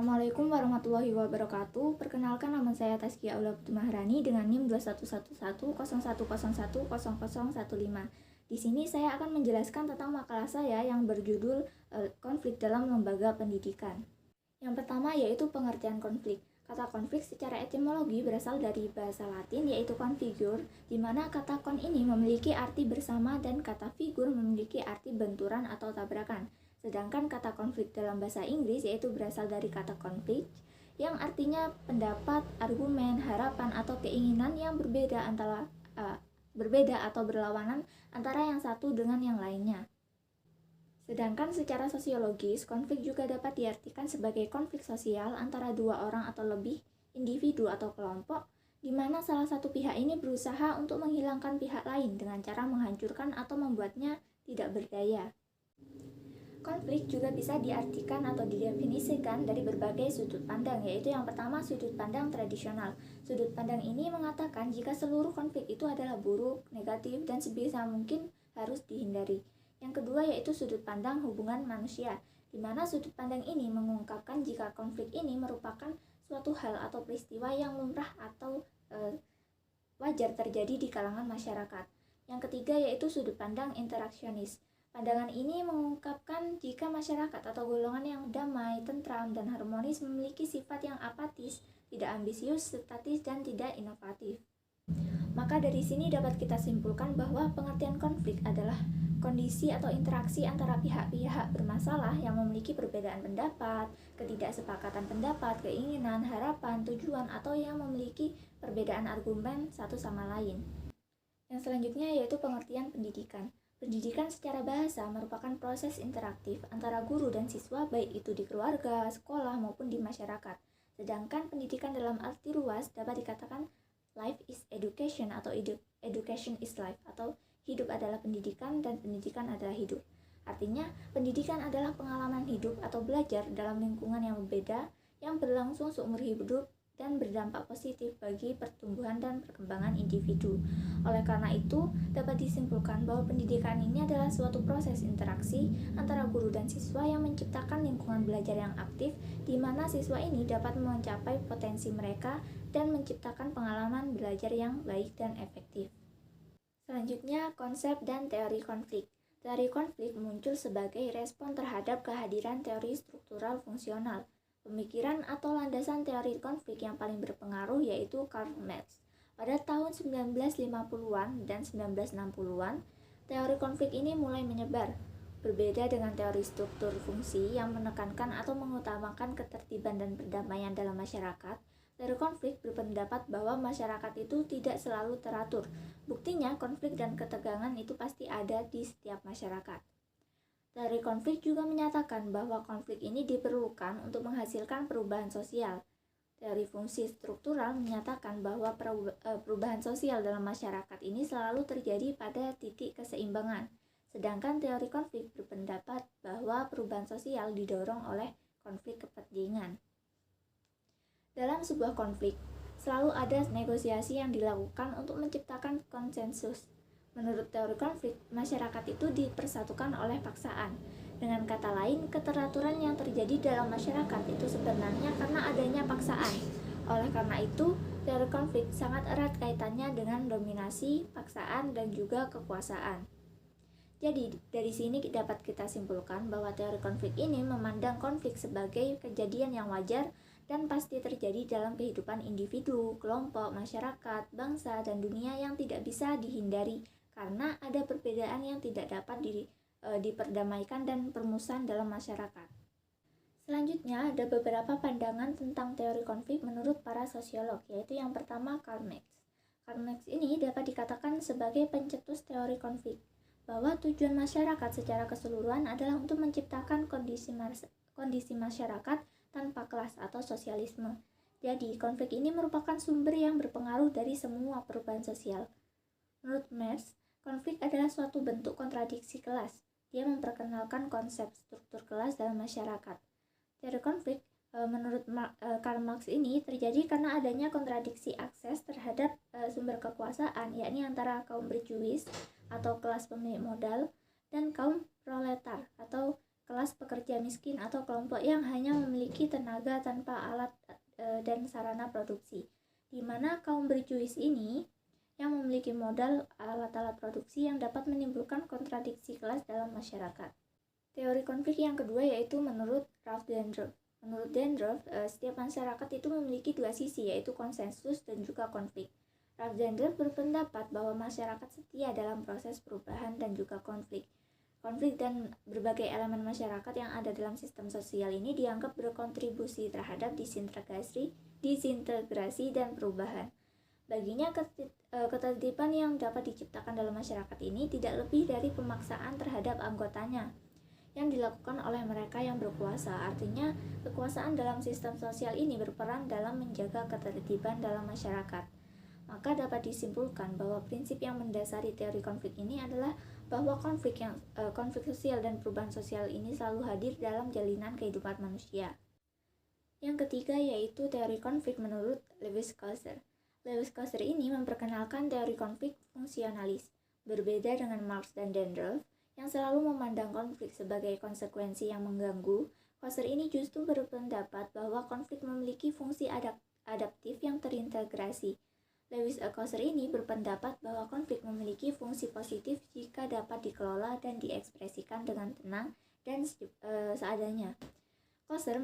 Assalamualaikum warahmatullahi wabarakatuh. Perkenalkan, nama saya Taskia Aula Putri Maharani dengan NIM 211101110015. Di sini saya akan menjelaskan tentang makalah saya yang berjudul Konflik dalam Lembaga Pendidikan. Yang pertama yaitu pengertian konflik. Kata konflik secara etimologi berasal dari bahasa Latin yaitu configure, di mana kata kon ini memiliki arti bersama dan kata figur memiliki arti benturan atau tabrakan. Sedangkan kata konflik dalam bahasa Inggris yaitu berasal dari kata conflict yang artinya pendapat, argumen, harapan atau keinginan yang berbeda atau berlawanan antara yang satu dengan yang lainnya. Sedangkan secara sosiologis, konflik juga dapat diartikan sebagai konflik sosial antara dua orang atau lebih, individu atau kelompok, di mana salah satu pihak ini berusaha untuk menghilangkan pihak lain dengan cara menghancurkan atau membuatnya tidak berdaya. Konflik juga bisa diartikan atau didefinisikan dari berbagai sudut pandang, yaitu yang pertama sudut pandang tradisional. Sudut pandang ini mengatakan jika seluruh konflik itu adalah buruk, negatif, dan sebisa mungkin harus dihindari. Yang kedua yaitu sudut pandang hubungan manusia, di mana sudut pandang ini mengungkapkan jika konflik ini merupakan suatu hal atau peristiwa yang lumrah atau wajar terjadi di kalangan masyarakat. Yang ketiga yaitu sudut pandang interaksionis. Pandangan ini mengungkapkan jika masyarakat atau golongan yang damai, tentram, dan harmonis memiliki sifat yang apatis, tidak ambisius, statis, dan tidak inovatif. Maka dari sini dapat kita simpulkan bahwa pengertian konflik adalah kondisi atau interaksi antara pihak-pihak bermasalah yang memiliki perbedaan pendapat, ketidaksepakatan pendapat, keinginan, harapan, tujuan, atau yang memiliki perbedaan argumen satu sama lain. Yang selanjutnya yaitu pengertian pendidikan. Pendidikan secara bahasa merupakan proses interaktif antara guru dan siswa baik itu di keluarga, sekolah, maupun di masyarakat. Sedangkan pendidikan dalam arti luas dapat dikatakan life is education atau education is life, atau hidup adalah pendidikan dan pendidikan adalah hidup. Artinya, pendidikan adalah pengalaman hidup atau belajar dalam lingkungan yang berbeda yang berlangsung seumur hidup dan berdampak positif bagi pertumbuhan dan perkembangan individu. Oleh karena itu, dapat disimpulkan bahwa pendidikan ini adalah suatu proses interaksi antara guru dan siswa yang menciptakan lingkungan belajar yang aktif, di mana siswa ini dapat mencapai potensi mereka dan menciptakan pengalaman belajar yang baik dan efektif. Selanjutnya, konsep dan teori konflik. Teori konflik muncul sebagai respon terhadap kehadiran teori struktural fungsional. Pemikiran atau landasan teori konflik yang paling berpengaruh yaitu Karl Marx. Pada tahun 1950-an dan 1960-an, teori konflik ini mulai menyebar. Berbeda dengan teori struktur fungsi yang menekankan atau mengutamakan ketertiban dan perdamaian dalam masyarakat, teori konflik berpendapat bahwa masyarakat itu tidak selalu teratur. Buktinya, konflik dan ketegangan itu pasti ada di setiap masyarakat. Teori konflik juga menyatakan bahwa konflik ini diperlukan untuk menghasilkan perubahan sosial. Teori fungsi struktural menyatakan bahwa perubahan sosial dalam masyarakat ini selalu terjadi pada titik keseimbangan. Sedangkan teori konflik berpendapat bahwa perubahan sosial didorong oleh konflik kepentingan. Dalam sebuah konflik, selalu ada negosiasi yang dilakukan untuk menciptakan konsensus. Menurut teori konflik, masyarakat itu dipersatukan oleh paksaan. Dengan kata lain, keteraturan yang terjadi dalam masyarakat itu sebenarnya karena adanya paksaan. Oleh karena itu, teori konflik sangat erat kaitannya dengan dominasi, paksaan, dan juga kekuasaan. Jadi, dari sini dapat kita simpulkan bahwa teori konflik ini memandang konflik sebagai kejadian yang wajar dan pasti terjadi dalam kehidupan individu, kelompok, masyarakat, bangsa, dan dunia yang tidak bisa dihindari karena ada perbedaan yang tidak dapat diperdamaikan dan permusuhan dalam masyarakat. Selanjutnya, ada beberapa pandangan tentang teori konflik menurut para sosiolog, yaitu yang pertama Karl Marx. Karl Marx ini dapat dikatakan sebagai pencetus teori konflik, bahwa tujuan masyarakat secara keseluruhan adalah untuk menciptakan kondisi masyarakat tanpa kelas atau sosialisme. Jadi, konflik ini merupakan sumber yang berpengaruh dari semua perubahan sosial. Menurut Marx, konflik adalah suatu bentuk kontradiksi kelas. Dia memperkenalkan konsep struktur kelas dalam masyarakat. Teori konflik menurut Karl Marx ini terjadi karena adanya kontradiksi akses terhadap sumber kekuasaan, yakni antara kaum berjuis atau kelas pemilik modal dan kaum proletar atau kelas pekerja miskin atau kelompok yang hanya memiliki tenaga tanpa alat dan sarana produksi, di mana kaum berjuis ini yang memiliki modal alat-alat produksi yang dapat menimbulkan kontradiksi kelas dalam masyarakat. Teori konflik yang kedua yaitu menurut Ralph Dendorf. Menurut Dendorf, setiap masyarakat itu memiliki dua sisi, yaitu konsensus dan juga konflik. Ralph Dendorf berpendapat bahwa masyarakat setia dalam proses perubahan dan juga konflik. Konflik dan berbagai elemen masyarakat yang ada dalam sistem sosial ini dianggap berkontribusi terhadap disintegrasi dan perubahan. Baginya, ketertiban yang dapat diciptakan dalam masyarakat ini tidak lebih dari pemaksaan terhadap anggotanya yang dilakukan oleh mereka yang berkuasa. Artinya, kekuasaan dalam sistem sosial ini berperan dalam menjaga ketertiban dalam masyarakat. Maka dapat disimpulkan bahwa prinsip yang mendasari teori konflik ini adalah bahwa konflik sosial dan perubahan sosial ini selalu hadir dalam jalinan kehidupan manusia. Yang ketiga yaitu teori konflik menurut Lewis Coser. Lewis Coser ini memperkenalkan teori konflik fungsionalis. Berbeda dengan Marx dan Dendorf yang selalu memandang konflik sebagai konsekuensi yang mengganggu, Coser ini justru berpendapat bahwa konflik memiliki fungsi adaptif yang terintegrasi. Lewis Coser ini berpendapat bahwa konflik memiliki fungsi positif jika dapat dikelola dan diekspresikan dengan tenang dan seadanya. Coser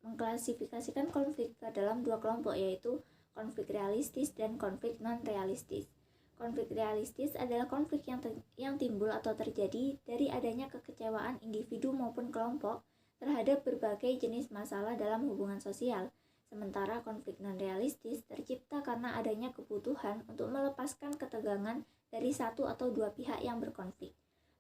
mengklasifikasikan konflik ke dalam dua kelompok, yaitu konflik realistis dan konflik non-realistis. Konflik realistis adalah konflik yang timbul atau terjadi dari adanya kekecewaan individu maupun kelompok terhadap berbagai jenis masalah dalam hubungan sosial. Sementara konflik non-realistis tercipta karena adanya kebutuhan untuk melepaskan ketegangan dari satu atau dua pihak yang berkonflik.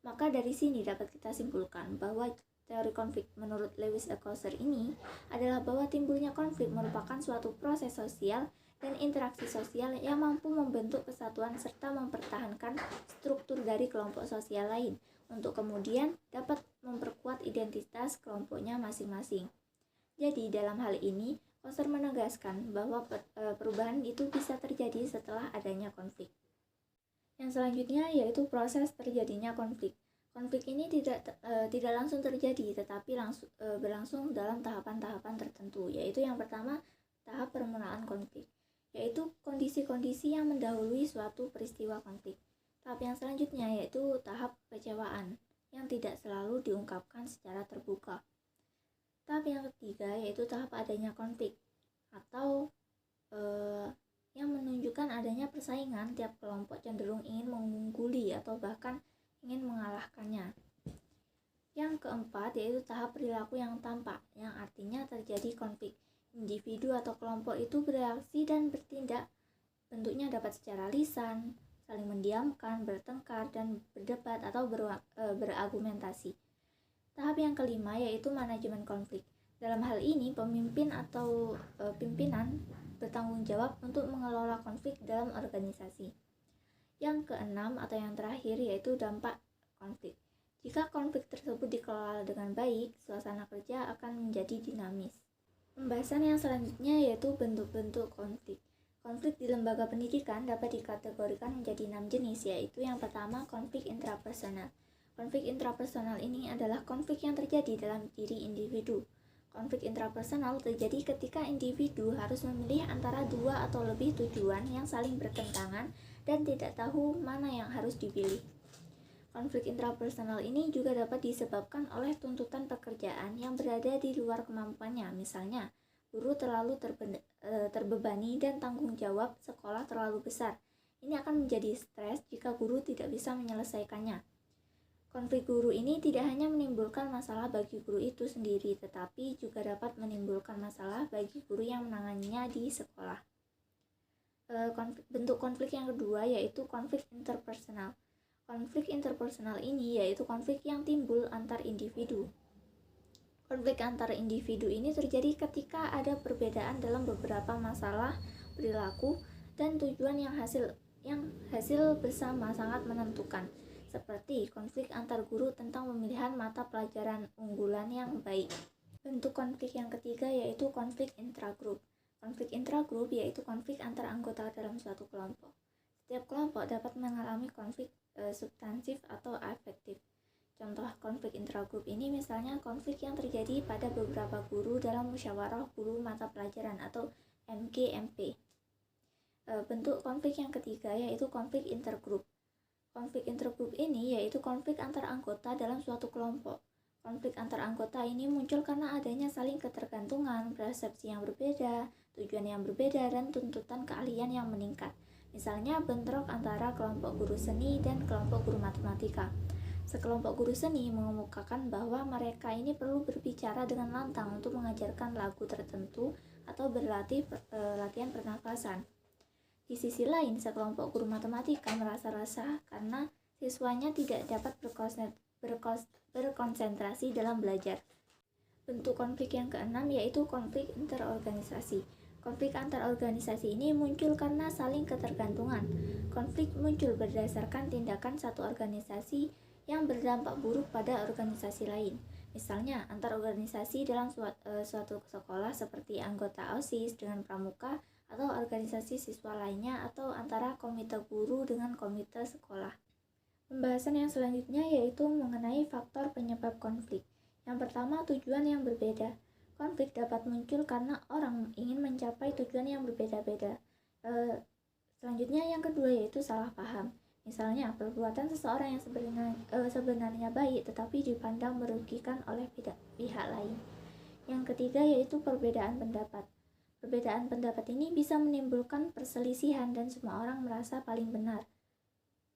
Maka dari sini dapat kita simpulkan bahwa teori konflik menurut Lewis Coser ini adalah bahwa timbulnya konflik merupakan suatu proses sosial dan interaksi sosial yang mampu membentuk kesatuan serta mempertahankan struktur dari kelompok sosial lain untuk kemudian dapat memperkuat identitas kelompoknya masing-masing. Jadi dalam hal ini Coser menegaskan bahwa perubahan itu bisa terjadi setelah adanya konflik. Yang selanjutnya yaitu proses terjadinya konflik. Konflik ini tidak langsung terjadi, tetapi berlangsung dalam tahapan-tahapan tertentu, yaitu yang pertama tahap permulaan konflik, yaitu kondisi-kondisi yang mendahului suatu peristiwa konflik. Tahap yang selanjutnya yaitu tahap kekecewaan yang tidak selalu diungkapkan secara terbuka. Tahap yang ketiga yaitu tahap adanya konflik atau yang menunjukkan adanya persaingan, tiap kelompok cenderung ingin mengungguli atau bahkan ingin mengalahkannya. Yang keempat yaitu tahap perilaku yang tampak, yang artinya terjadi konflik. Individu atau kelompok itu bereaksi dan bertindak, bentuknya dapat secara lisan, saling mendiamkan, bertengkar, dan berdebat atau berargumentasi. Tahap yang kelima yaitu manajemen konflik. Dalam hal ini, pemimpin atau pimpinan bertanggung jawab untuk mengelola konflik dalam organisasi. Yang keenam atau yang terakhir yaitu dampak konflik. Jika konflik tersebut dikelola dengan baik, suasana kerja akan menjadi dinamis. Pembahasan yang selanjutnya yaitu bentuk-bentuk konflik. Konflik di lembaga pendidikan dapat dikategorikan menjadi 6 jenis, yaitu yang pertama konflik intrapersonal. Konflik intrapersonal ini adalah konflik yang terjadi dalam diri individu. Konflik intrapersonal terjadi ketika individu harus memilih antara dua atau lebih tujuan yang saling bertentangan dan tidak tahu mana yang harus dipilih. Konflik intrapersonal ini juga dapat disebabkan oleh tuntutan pekerjaan yang berada di luar kemampuannya. Misalnya, guru terlalu terbebani dan tanggung jawab sekolah terlalu besar. Ini akan menjadi stres jika guru tidak bisa menyelesaikannya. Konflik guru ini tidak hanya menimbulkan masalah bagi guru itu sendiri, tetapi juga dapat menimbulkan masalah bagi guru yang menanganinya di sekolah. Bentuk konflik yang kedua yaitu konflik interpersonal. Konflik interpersonal ini yaitu konflik yang timbul antar individu. Konflik antar individu ini terjadi ketika ada perbedaan dalam beberapa masalah perilaku dan tujuan yang hasil bersama sangat menentukan. Seperti konflik antar guru tentang pemilihan mata pelajaran unggulan yang baik. Bentuk konflik yang ketiga yaitu konflik intragrup. Konflik intragrup yaitu konflik antar anggota dalam suatu kelompok. Setiap kelompok dapat mengalami konflik substansif atau afektif. Contoh konflik intragrup ini misalnya konflik yang terjadi pada beberapa guru dalam musyawarah guru mata pelajaran atau MGMP. Bentuk konflik yang ketiga yaitu konflik intergrup. Konflik intergrup ini yaitu konflik antar anggota dalam suatu kelompok. Konflik antar anggota ini muncul karena adanya saling ketergantungan, persepsi yang berbeda, tujuan yang berbeda, dan tuntutan keahlian yang meningkat. Misalnya bentrok antara kelompok guru seni dan kelompok guru matematika. Sekelompok guru seni mengemukakan bahwa mereka ini perlu berbicara dengan lantang untuk mengajarkan lagu tertentu atau latihan pernafasan. Di sisi lain, sekelompok guru matematika merasa resah karena siswanya tidak dapat berkonsentrasi dalam belajar. Bentuk konflik yang keenam yaitu konflik interorganisasi. Konflik antar organisasi ini muncul karena saling ketergantungan. Konflik muncul berdasarkan tindakan satu organisasi yang berdampak buruk pada organisasi lain. Misalnya, antar organisasi dalam suatu sekolah seperti anggota OSIS dengan pramuka atau organisasi siswa lainnya, atau antara komite guru dengan komite sekolah. Pembahasan yang selanjutnya yaitu mengenai faktor penyebab konflik. Yang pertama, tujuan yang berbeda. Konflik dapat muncul karena orang ingin mencapai tujuan yang berbeda-beda. Selanjutnya yang kedua yaitu salah paham. Misalnya, perbuatan seseorang yang sebenarnya baik tetapi dipandang merugikan oleh pihak lain. Yang ketiga yaitu perbedaan pendapat. Perbedaan pendapat ini bisa menimbulkan perselisihan dan semua orang merasa paling benar.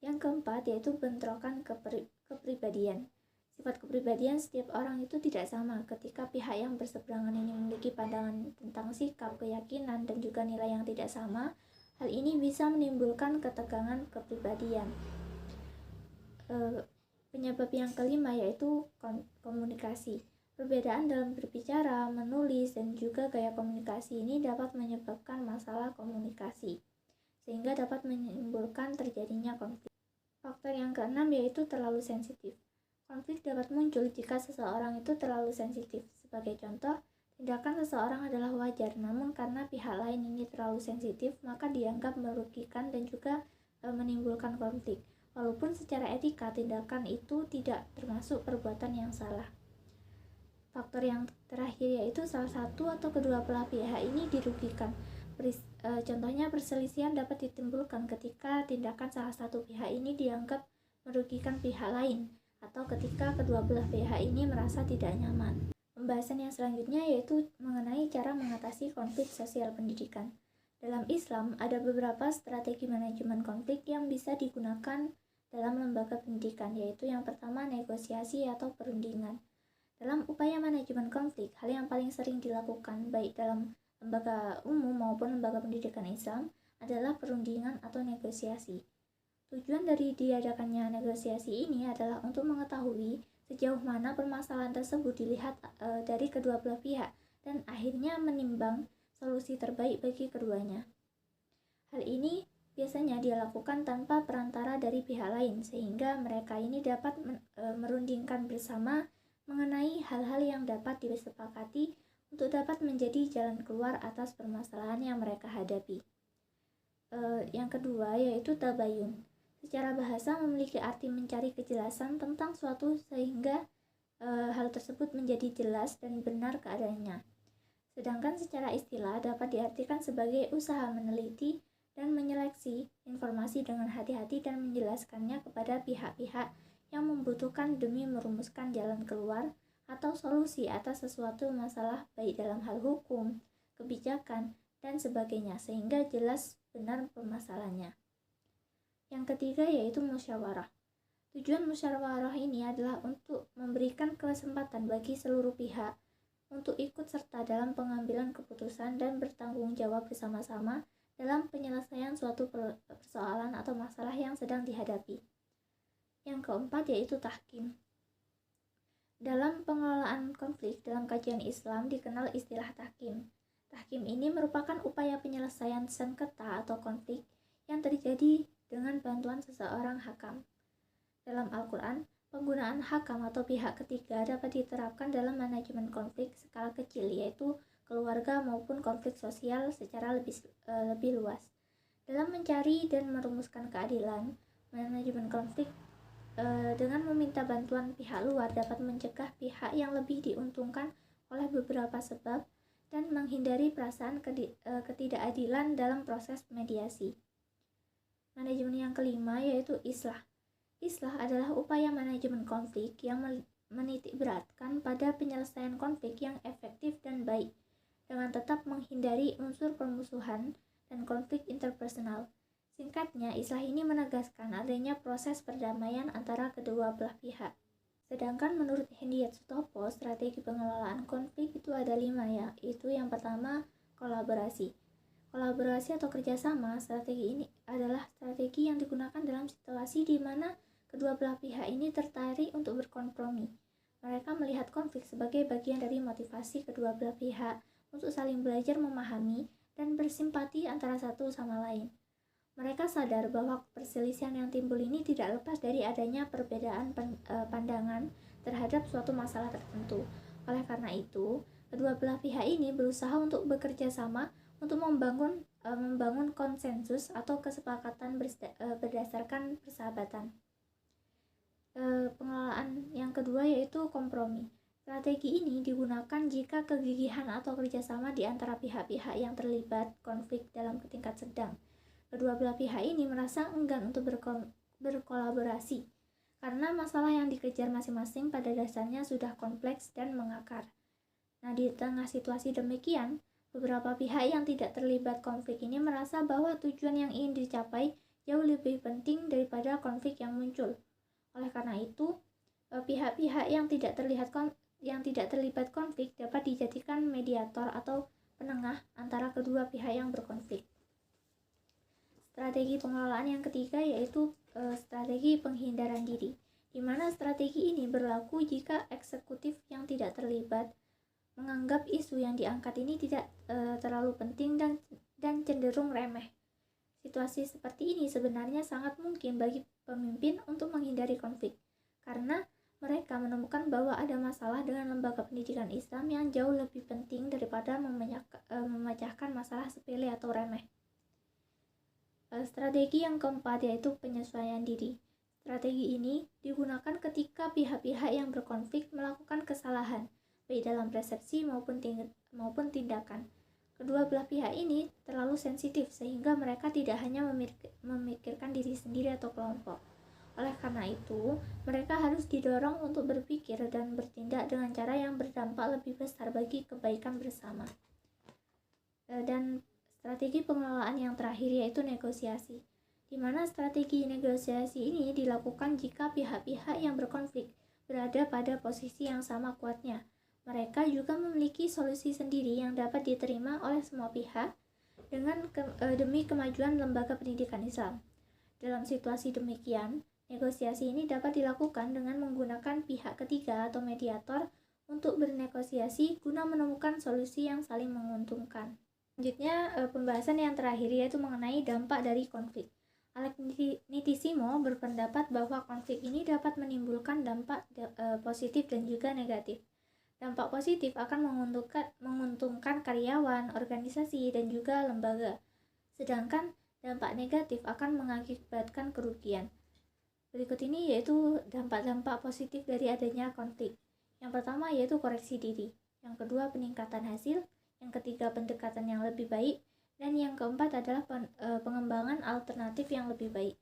Yang keempat yaitu bentrokan kepribadian. Sifat kepribadian setiap orang itu tidak sama. Ketika pihak yang berseberangan ini memiliki pandangan tentang sikap, keyakinan, dan juga nilai yang tidak sama, hal ini bisa menimbulkan ketegangan kepribadian. Penyebab yang kelima yaitu komunikasi. Perbedaan dalam berbicara, menulis, dan juga gaya komunikasi ini dapat menyebabkan masalah komunikasi, sehingga dapat menimbulkan terjadinya konflik. Faktor yang keenam yaitu terlalu sensitif. Konflik dapat muncul jika seseorang itu terlalu sensitif. Sebagai contoh, tindakan seseorang adalah wajar, namun karena pihak lain ini terlalu sensitif, maka dianggap merugikan dan juga menimbulkan konflik. Walaupun secara etika tindakan itu tidak termasuk perbuatan yang salah. Faktor yang terakhir yaitu salah satu atau kedua belah pihak ini dirugikan. Contohnya perselisihan dapat ditimbulkan ketika tindakan salah satu pihak ini dianggap merugikan pihak lain, atau ketika kedua belah pihak ini merasa tidak nyaman. Pembahasan yang selanjutnya yaitu mengenai cara mengatasi konflik sosial pendidikan. Dalam Islam, ada beberapa strategi manajemen konflik yang bisa digunakan dalam lembaga pendidikan, yaitu yang pertama negosiasi atau perundingan. Dalam upaya manajemen konflik, hal yang paling sering dilakukan baik dalam lembaga umum maupun lembaga pendidikan Islam adalah perundingan atau negosiasi. Tujuan dari diadakannya negosiasi ini adalah untuk mengetahui sejauh mana permasalahan tersebut dilihat dari kedua belah pihak dan akhirnya menimbang solusi terbaik bagi keduanya. Hal ini biasanya dilakukan tanpa perantara dari pihak lain, sehingga mereka ini dapat merundingkan bersama mengenai hal-hal yang dapat disepakati untuk dapat menjadi jalan keluar atas permasalahan yang mereka hadapi. Yang kedua yaitu tabayun. Secara bahasa memiliki arti mencari kejelasan tentang suatu sehingga hal tersebut menjadi jelas dan benar keadaannya. Sedangkan secara istilah dapat diartikan sebagai usaha meneliti dan menyeleksi informasi dengan hati-hati dan menjelaskannya kepada pihak-pihak yang membutuhkan demi merumuskan jalan keluar atau solusi atas sesuatu masalah baik dalam hal hukum, kebijakan, dan sebagainya sehingga jelas benar permasalahannya. Yang ketiga yaitu musyawarah. Tujuan musyawarah ini adalah untuk memberikan kesempatan bagi seluruh pihak untuk ikut serta dalam pengambilan keputusan dan bertanggung jawab bersama-sama dalam penyelesaian suatu persoalan atau masalah yang sedang dihadapi. Yang keempat yaitu tahkim. Dalam pengelolaan konflik dalam kajian Islam dikenal istilah tahkim. Tahkim ini merupakan upaya penyelesaian sengketa atau konflik yang terjadi dengan bantuan seseorang hakam. Dalam Al-Quran, penggunaan hakam atau pihak ketiga dapat diterapkan dalam manajemen konflik skala kecil, yaitu keluarga maupun konflik sosial secara lebih luas. Dalam mencari dan merumuskan keadilan, manajemen konflik dengan meminta bantuan pihak luar dapat mencegah pihak yang lebih diuntungkan oleh beberapa sebab dan menghindari perasaan ketidakadilan dalam proses mediasi. Manajemen yang kelima yaitu islah. Islah adalah upaya manajemen konflik yang menitikberatkan pada penyelesaian konflik yang efektif dan baik, dengan tetap menghindari unsur permusuhan dan konflik interpersonal. Singkatnya, islah ini menegaskan adanya proses perdamaian antara kedua belah pihak. Sedangkan menurut Hendyat Sutopo, strategi pengelolaan konflik itu ada 5 ya, yaitu yang pertama kolaborasi. Kolaborasi atau kerjasama, strategi ini adalah strategi yang digunakan dalam situasi di mana kedua belah pihak ini tertarik untuk berkompromi. Mereka melihat konflik sebagai bagian dari motivasi kedua belah pihak untuk saling belajar memahami dan bersimpati antara satu sama lain. Mereka sadar bahwa perselisihan yang timbul ini tidak lepas dari adanya perbedaan pandangan terhadap suatu masalah tertentu. Oleh karena itu, kedua belah pihak ini berusaha untuk bekerja sama untuk membangun konsensus atau kesepakatan berdasarkan persahabatan. Pengelolaan yang kedua yaitu kompromi. Strategi ini digunakan jika kegigihan atau kerjasama di antara pihak-pihak yang terlibat konflik dalam tingkat sedang. Kedua belah pihak ini merasa enggan untuk berkolaborasi karena masalah yang dikejar masing-masing pada dasarnya sudah kompleks dan mengakar. Nah, di tengah situasi demikian, beberapa pihak yang tidak terlibat konflik ini merasa bahwa tujuan yang ingin dicapai jauh lebih penting daripada konflik yang muncul. Oleh karena itu, pihak-pihak yang tidak terlibat konflik dapat dijadikan mediator atau penengah antara kedua pihak yang berkonflik. Strategi pengelolaan yang ketiga yaitu strategi penghindaran diri, di mana strategi ini berlaku jika eksekutif yang tidak terlibat menganggap isu yang diangkat ini tidak terlalu penting dan cenderung remeh. Situasi seperti ini sebenarnya sangat mungkin bagi pemimpin untuk menghindari konflik, karena mereka menemukan bahwa ada masalah dengan lembaga pendidikan Islam yang jauh lebih penting daripada memecahkan masalah sepele atau remeh. Strategi yang keempat yaitu penyesuaian diri. Strategi ini digunakan ketika pihak-pihak yang berkonflik melakukan kesalahan, baik dalam persepsi maupun tindakan. Kedua belah pihak ini terlalu sensitif sehingga mereka tidak hanya memikirkan diri sendiri atau kelompok. Oleh karena itu, mereka harus didorong untuk berpikir dan bertindak dengan cara yang berdampak lebih besar bagi kebaikan bersama. Dan strategi pengelolaan yang terakhir yaitu negosiasi, di mana strategi negosiasi ini dilakukan jika pihak-pihak yang berkonflik berada pada posisi yang sama kuatnya. Mereka juga memiliki solusi sendiri yang dapat diterima oleh semua pihak demi kemajuan lembaga pendidikan Islam. Dalam situasi demikian, negosiasi ini dapat dilakukan dengan menggunakan pihak ketiga atau mediator untuk bernegosiasi guna menemukan solusi yang saling menguntungkan. Selanjutnya, pembahasan yang terakhir yaitu mengenai dampak dari konflik. Alex Nitissimo berpendapat bahwa konflik ini dapat menimbulkan dampak positif dan juga negatif. Dampak positif akan menguntungkan karyawan, organisasi, dan juga lembaga. Sedangkan dampak negatif akan mengakibatkan kerugian. Berikut ini yaitu dampak-dampak positif dari adanya konflik. Yang pertama yaitu koreksi diri. Yang kedua peningkatan hasil. Yang ketiga pendekatan yang lebih baik. Dan yang keempat adalah pengembangan alternatif yang lebih baik.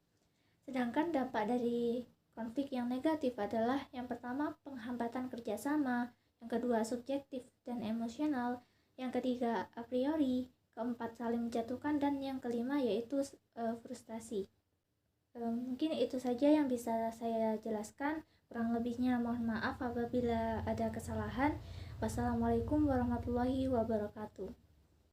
Sedangkan dampak dari konflik yang negatif adalah yang pertama penghambatan kerjasama, yang kedua subjektif dan emosional, yang ketiga a priori, keempat saling menjatuhkan, dan yang kelima yaitu frustasi. Mungkin itu saja yang bisa saya jelaskan, kurang lebihnya mohon maaf apabila ada kesalahan. Wassalamualaikum warahmatullahi wabarakatuh.